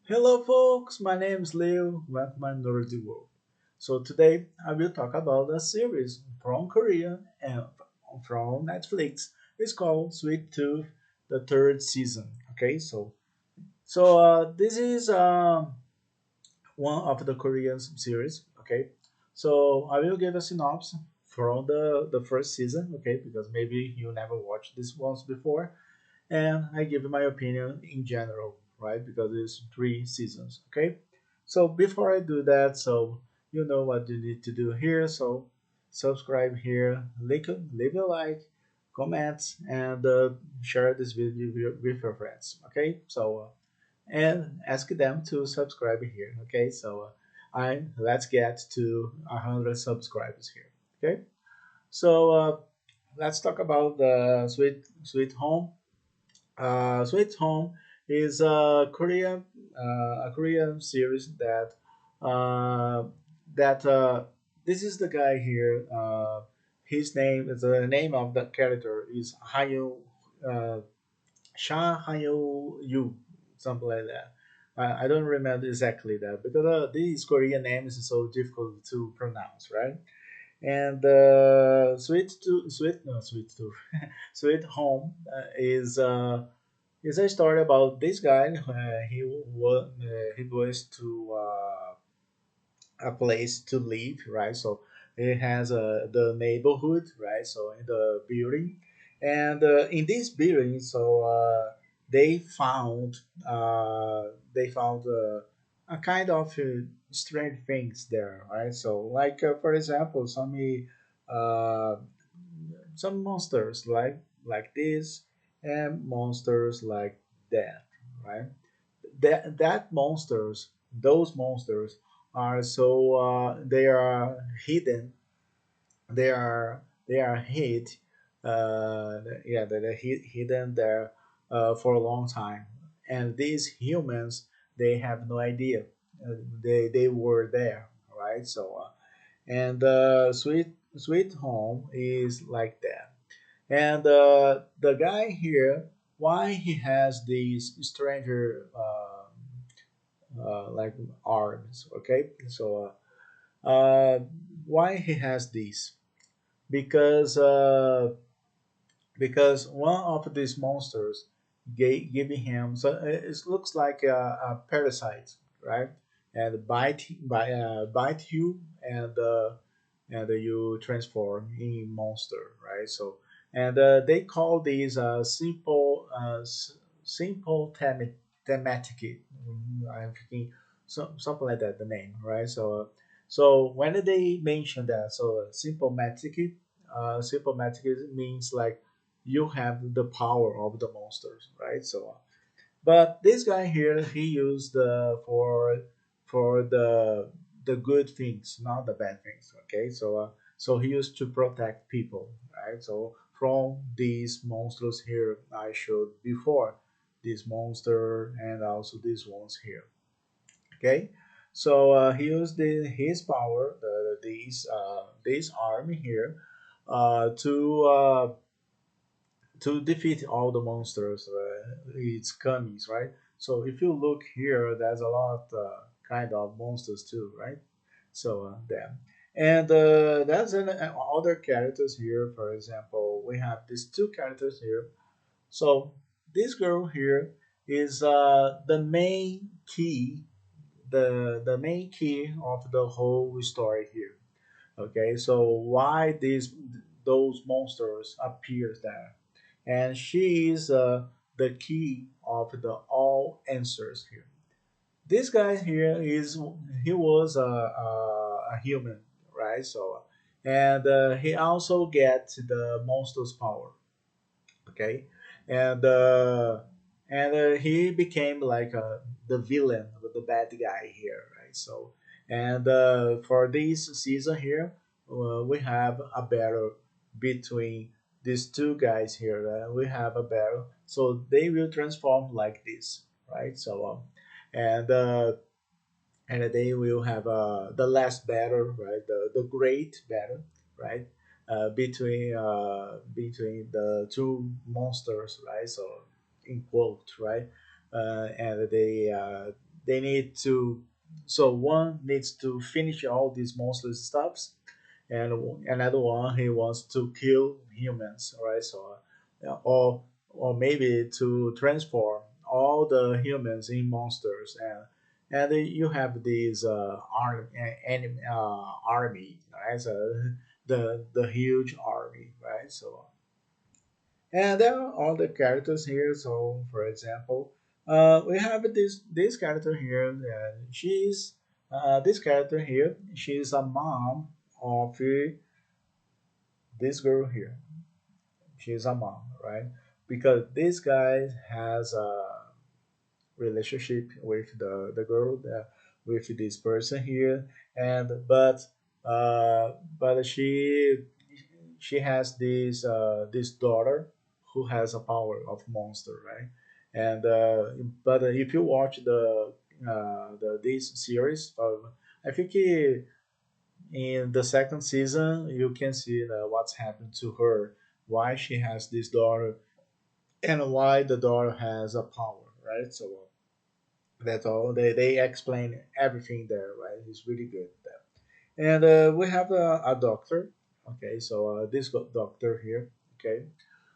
Hello, folks. My name is Leo. Welcome to Nerdy World. So today I will talk about a series from Korea and from Netflix. It's called Sweet Tooth, the third season. Okay, so this is one of the Korean series. Okay, so I will give a synopsis from the first season. Okay, because maybe you never watched this once before, and I give my opinion in general, right? Because it's three seasons, okay? So before I do that, so you know what you need to do here. So subscribe here, leave a like, comment, and share this video with your friends, okay? And ask them to subscribe here, okay? I let's get to 100 subscribers here, okay? So let's talk about the Sweet Home. Sweet Home is a Korean series uh, that this is the guy here. His name is the name of the character is Hayo uh, Sha Hayo Yu, something like that. I don't remember exactly that because these Korean names is so difficult to pronounce, right? And Sweet Tooth, Sweet Home is a story about this guy. He goes to a place to live, right? So it has the neighborhood, right? So in the building, and in this building, they found they found a kind of strange things there, right? So like for example, uh, some monsters like this and monsters like that, right? That monsters, those monsters are so they are hidden. They are hid. Yeah, they're hidden there for a long time, and these humans they have no idea they were there, right? And Sweet Home is like that. And the guy here, why he has these stranger like arms? Okay, why he has these? Because because one of these monsters giving him so it looks like a parasite, right? And bite you and you transform in monster, right? And they call these simple thematic. I'm thinking something like that. The name, right? So when they mention that, so simple magic means like you have the power of the monsters, right? But this guy here, he used for the good things, not the bad things. Okay, so he used to protect people, right? So from these monsters here, I showed before, this monster and also these ones here. Okay, he used his power, this army here, to defeat all the monsters it's coming, right? So if you look here, there's a lot kind of monsters too, right? Them. And there's other characters here. For example, we have these two characters here. So this girl here is the main key, the main key of the whole story here. Okay, so why those monsters appears there? And she is the key of the all answers here. This guy here is he was a human, right? And he also gets the monster's power. Okay, and he became like the villain, the bad guy here, right? And for this season here, we have a battle between these two guys here. We have a battle, so they will transform like this, right? And and they will have the last battle, right? The great battle, right? Between the two monsters, right? So in quote, right? And they need to. So one needs to finish all these monsters stuffs, and another one he wants to kill humans, right? So, or maybe to transform all the humans in monsters, and you have these army, right? So the huge army, right? So and there are other characters here. So, for example, we have this character here. She's this character here. She's a mom of this girl here. She's a mom, right? Because this guy has a relationship with the girl with this person here, and but she has this daughter who has a power of monster, right? And but if you watch the this series, I think in the second season you can see what's happened to her, why she has this daughter, and why the daughter has a power, right? So that's all. They explain everything there, right? It's really good there. And we have a doctor. Okay, so this doctor here. Okay,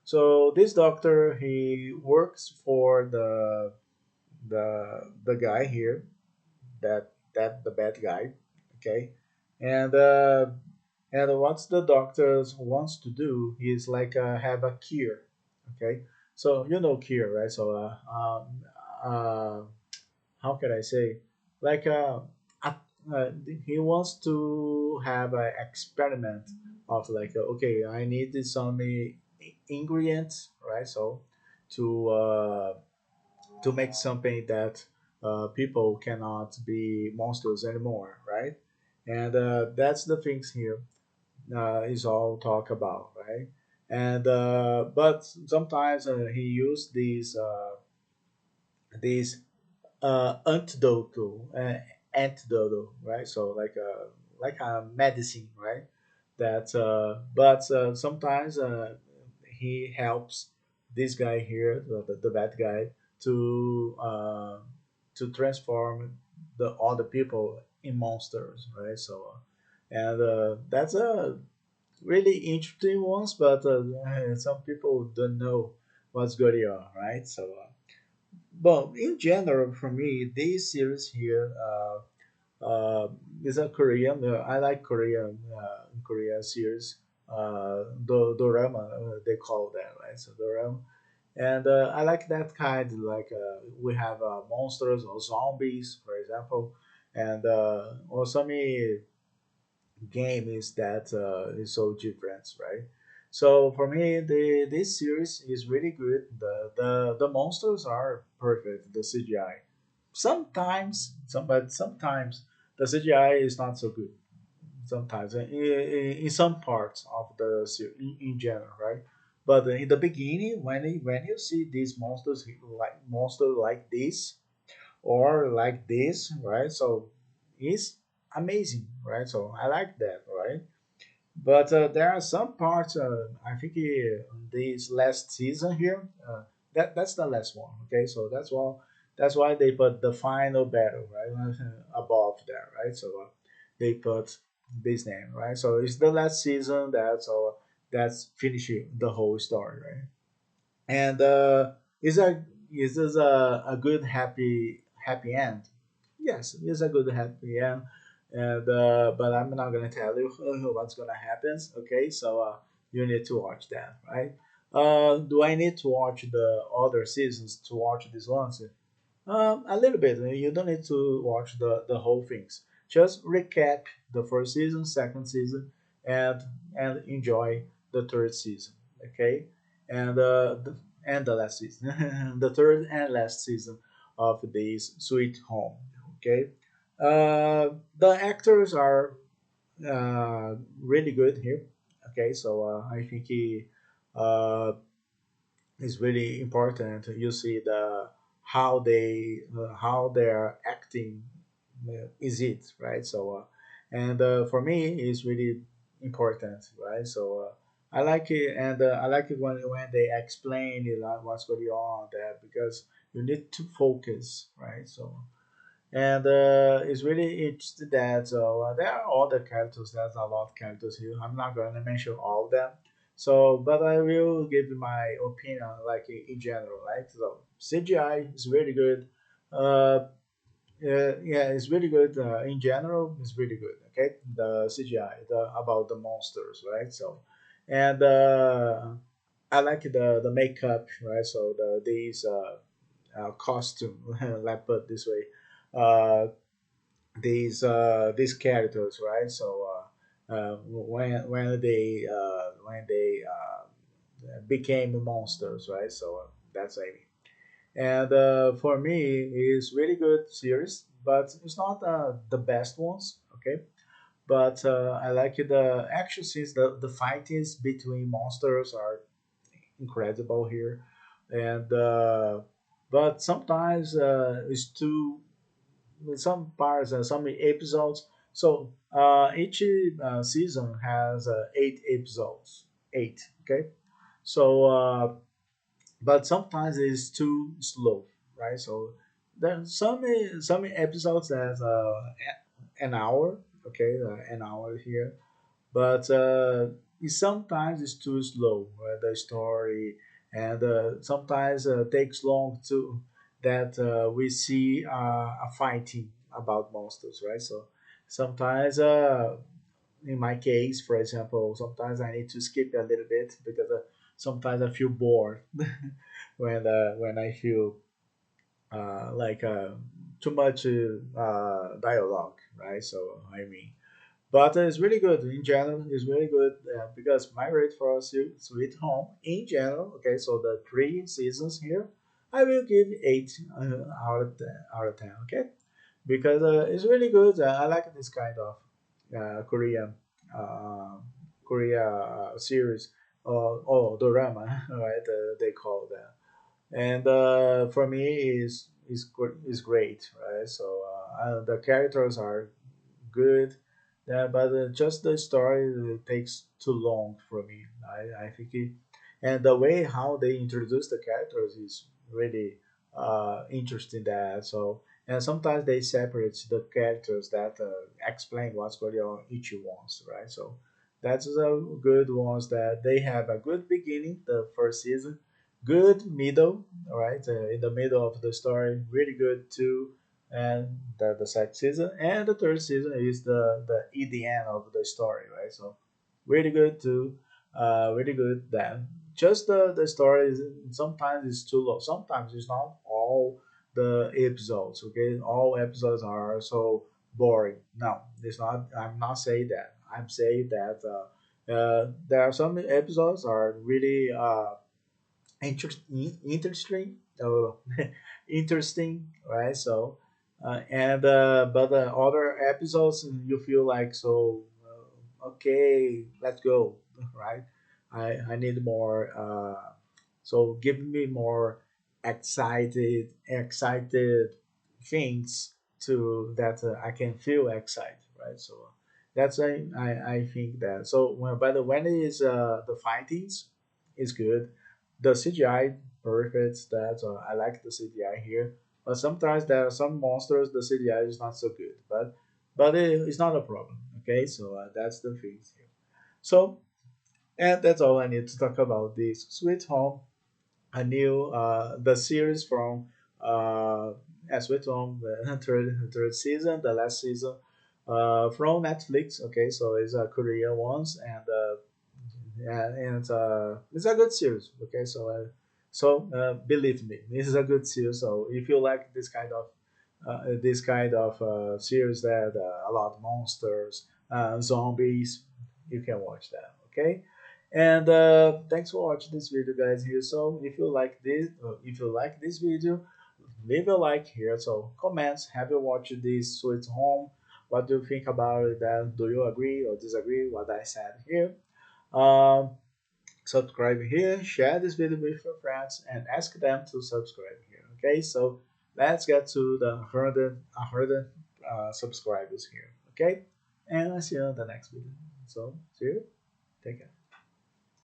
so this doctor he works for the guy here, that the bad guy. Okay, and what's the doctor wants to do is like have a cure. Okay, so you know cure, right? So uh, how can I say, like uh, he wants to have an experiment of like okay, I need some ingredients, right? So to to make something that people cannot be monsters anymore, right? And that's the things here is all talk about, right? And but sometimes he used these antidote, antidote, right? So like a medicine, right? That but sometimes he helps this guy here, the bad guy, to transform the other people in monsters, right? So and that's a really interesting ones, but some people don't know what's going on, right? So but in general, for me, this series here is a Korean. I like Korean series. Dorama, they call that, right? So dorama, and I like that kind. Like we have monsters or zombies, for example, and or some game is that is so different, right? So for me, this series is really good. The monsters are perfect. The CGI. But sometimes the CGI is not so good. Sometimes in some parts of the series, in general, right? But in the beginning, when you see these monster like this or like this, right? So it's amazing, right? So I like that, right? But there are some parts. I think this last season here, that's the last one. Okay, so that's why they put the final battle right above there, right? So they put this name, right? So it's the last season. That's finishing the whole story, right? And is a is this a good happy end? Yes, it's a good happy end. And but I'm not gonna tell you what's gonna happen. Okay, so you need to watch that, right? Do I need to watch the other seasons to watch this one? A little bit. You don't need to watch the whole things. Just recap the first season, second season, and enjoy the third season. Okay, and and the last season, the third and last season of this Sweet Home. Okay, the actors are really good here. Okay, so I think uh, is really important. You see how they're acting is it right? So and for me, it's really important, right? So I like it, and I like it when they explain it, like what's going on there because you need to focus, right? So and it's really interesting that there are other characters. There's a lot of characters here. I'm not going to mention all of them. So, but I will give you my opinion, like in general, right? So, CGI is really good. Uh, yeah, it's really good. In general, it's really good. Okay, the CGI, about the monsters, right? So, and I like the makeup, right? So these costume, let's put it this way, uh, these characters, right? So when they became monsters, right? So that's Amy. And for me, it's really good series, but it's not the best ones. Okay, but I like the action scenes. The fightings between monsters are incredible here, and but sometimes it's too some parts and some episodes. So each season has 8 episodes. Eight. Okay. So but sometimes it's too slow, right? So there's some episodes that's an hour. Okay, an hour here, but sometimes it's too slow, the story, and sometimes takes long to that we see a fighting about monsters, right? So sometimes in my case, for example, sometimes I need to skip a little bit because sometimes I feel bored when I feel like too much dialogue, right? So I mean, but it's really good in general. It's really good because my rate for Sweet Home in general. Okay, so the 3 seasons here, I will give 8 out of 10. Out of 10. Okay, because it's really good. I like this kind of Korean uh, Korea series or dorama, right? They call that, and for me is great, right? So the characters are good, yeah, but just the story takes too long for me. I think and the way how they introduce the characters is really interesting. That so and sometimes they separate the characters that explain what's going on each ones, right? So that's the good ones that they have a good beginning, the first season, good middle, all right, in the middle of the story, really good too, and the second season and the third season is the end of the story, right? So really good too, really good. Then just the story is sometimes it's too long, sometimes it's not all the episodes. Okay, all episodes are so boring. No, it's not. I'm not saying that. I'm saying that there are some episodes are really interesting, interesting, right? So and but the other episodes you feel like so okay, let's go, right? I need more so give me more excited things to that I can feel excited, right? So that's I think that. So by the when it is the fightings is good, the CGI perfect. That I like the CGI here, but sometimes there are some monsters the CGI is not so good, but it's not a problem. Okay, so that's the thing here. So and that's all I need to talk about this Sweet Home, a new the series from Sweet Home, the third season, the last season from Netflix. Okay, so it's a Korean ones, and yeah, and it's a good series. Okay, so believe me, this is a good series. So if you like this kind of series that a lot of monsters, zombies, you can watch that. Okay, and thanks for watching this video, guys. Here, so if you like this video, leave a like here. So comments. Have you watched this Sweet Home? What do you think about it? Do you agree or disagree what I said here? Um, Subscribe here, share this video with your friends, and ask them to subscribe here. Okay, so let's get to the 100 subscribers here. Okay, and I'll see you on the next video. So, see you. Take care.